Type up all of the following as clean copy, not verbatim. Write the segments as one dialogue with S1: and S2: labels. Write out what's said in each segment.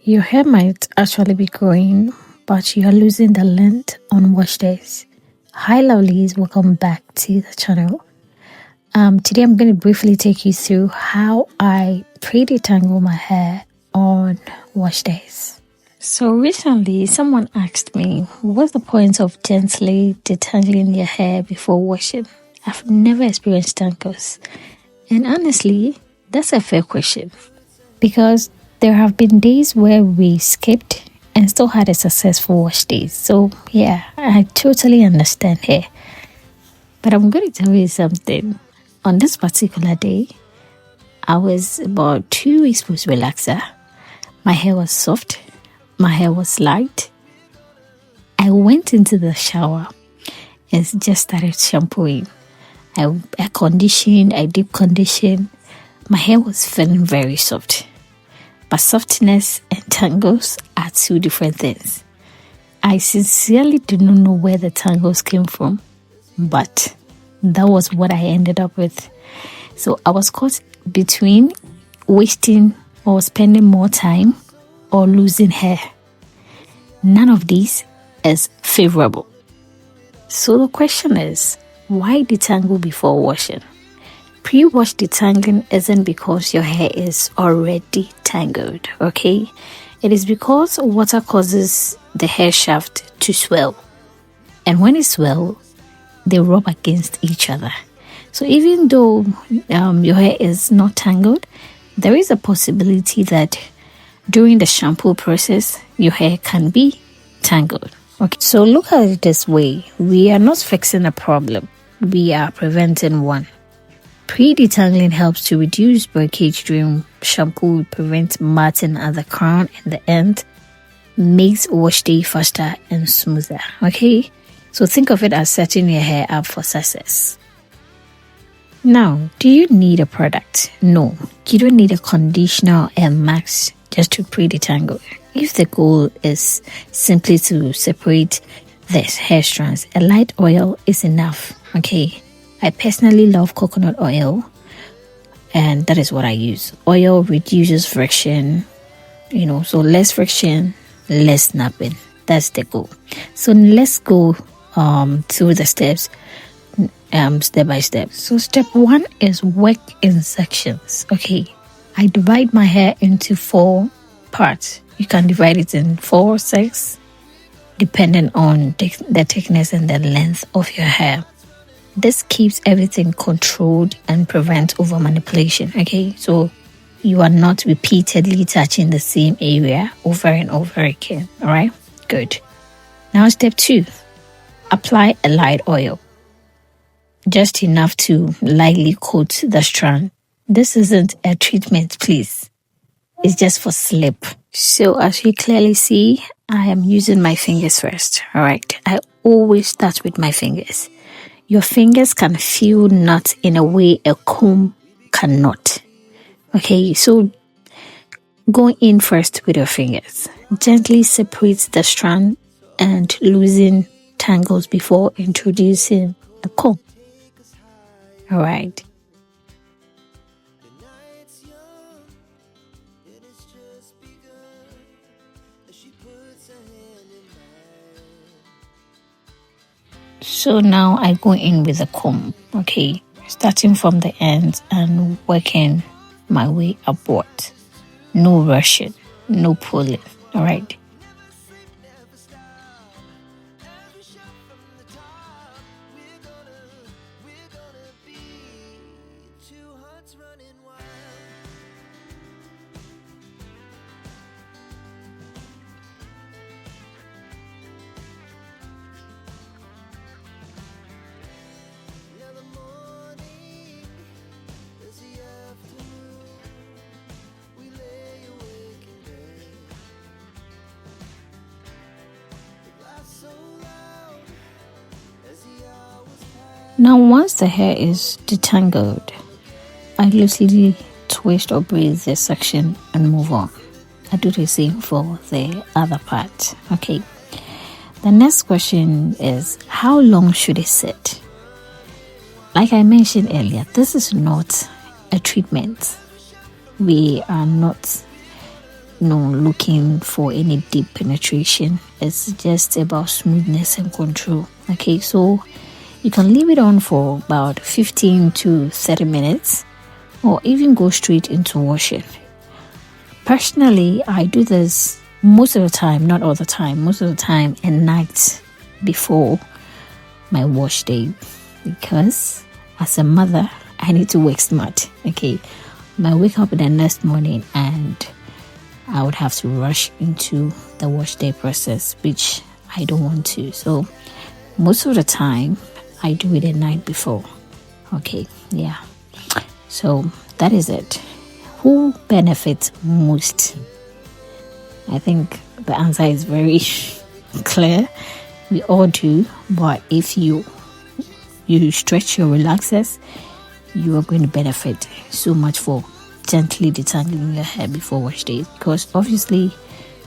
S1: Your hair might actually be growing, but you are losing the length on wash days. Hi lovelies, welcome back to the channel. Today I'm going to briefly take you through how I pre-detangle my hair on wash days. So recently someone asked me, what's the point of gently detangling your hair before washing? I've never experienced tangles. And honestly, that's a fair question. Because there have been days where we skipped and still had a successful wash day. So yeah, I totally understand here. But I'm going to tell you something. On this particular day, I was about 2 weeks post relaxer. My hair was soft. My hair was light. I went into the shower and just started shampooing. I conditioned, I deep conditioned. My hair was feeling very soft. But softness and tangles are two different things. I sincerely do not know where the tangles came from, but that was what I ended up with. So I was caught between wasting or spending more time or losing hair. None of these is favorable. So the question is, why detangle before washing? Pre-wash detangling isn't because your hair is already tangled, okay? It is because water causes the hair shaft to swell. And when it swells, they rub against each other. So even though your hair is not tangled, there is a possibility that during the shampoo process, your hair can be tangled. Okay, so look at it this way. We are not fixing a problem. We are preventing one. Pre-detangling helps to reduce breakage during shampoo, prevent matting at the crown and the end, makes wash day faster and smoother. Okay, so think of it as setting your hair up for success. Now, do you need a product? No, you don't need a conditioner and mask just to pre-detangle. If the goal is simply to separate the hair strands, a light oil is enough. Okay. I personally love coconut oil, and that is what I use. Oil reduces friction, so less friction, less snapping. That's the goal. So let's go through the steps, step by step. So step 1 is work in sections. Okay, I divide my hair into 4 parts. You can divide it in 4 or 6, depending on the thickness and the length of your hair. This keeps everything controlled and prevents over manipulation, okay? So you are not repeatedly touching the same area over and over again, all right? Good. Now step 2, apply a light oil. Just enough to lightly coat the strand. This isn't a treatment, please. It's just for slip. So as you clearly see, I am using my fingers first, all right? I always start with my fingers. Your fingers can feel knots in a way a comb cannot. Okay, so go in first with your fingers. Gently separate the strand and loosen tangles before introducing a comb. All right. So now I go in with a comb, okay, starting from the end and working my way upward. No rushing, no pulling, all right. Now once the hair is detangled, I loosely twist or braid the section and move on. I do the same for the other part. Okay. The next question is, how long should it sit? Like I mentioned earlier, this is not a treatment. We are not looking for any deep penetration. It's just about smoothness and control. Okay, so you can leave it on for about 15 to 30 minutes or even go straight into washing. Personally, I do this most of the time, not all the time, most of the time at night before my wash day, because as a mother, I need to work smart. Okay, I wake up the next morning and I would have to rush into the wash day process, which I don't want to. So most of the time, I do it the night before. Okay, yeah. So that is it. Who benefits most? I think the answer is very clear. We all do, but if you stretch your relaxers, you are going to benefit so much for gently detangling your hair before wash day, because obviously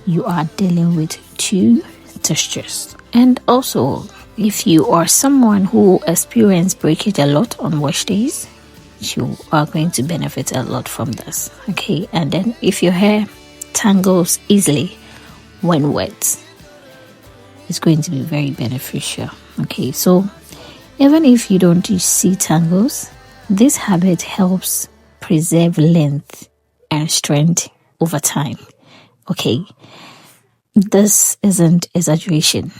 S1: you are dealing with two textures. And also, if you are someone who experiences breakage a lot on wash days, you are going to benefit a lot from this. Okay, and then if your hair tangles easily when wet, it's going to be very beneficial. Okay, so even if you don't see tangles, this habit helps preserve length and strength over time. Okay, this isn't exaggeration.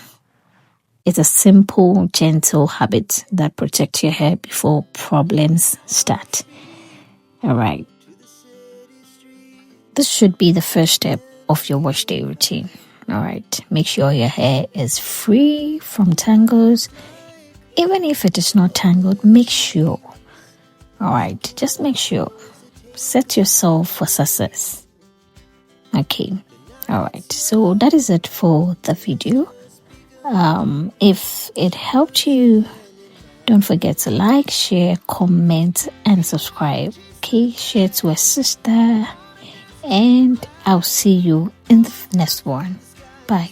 S1: It's a simple, gentle habit that protects your hair before problems start. All right. This should be the first step of your wash day routine. All right. Make sure your hair is free from tangles. Even if it is not tangled, make sure. All right. Just make sure. Set yourself for success. Okay. All right. So that is it for the video. If it helped you, don't forget to like, share, comment, and subscribe. Okay, share to a sister, and I'll see you in the next one. Bye.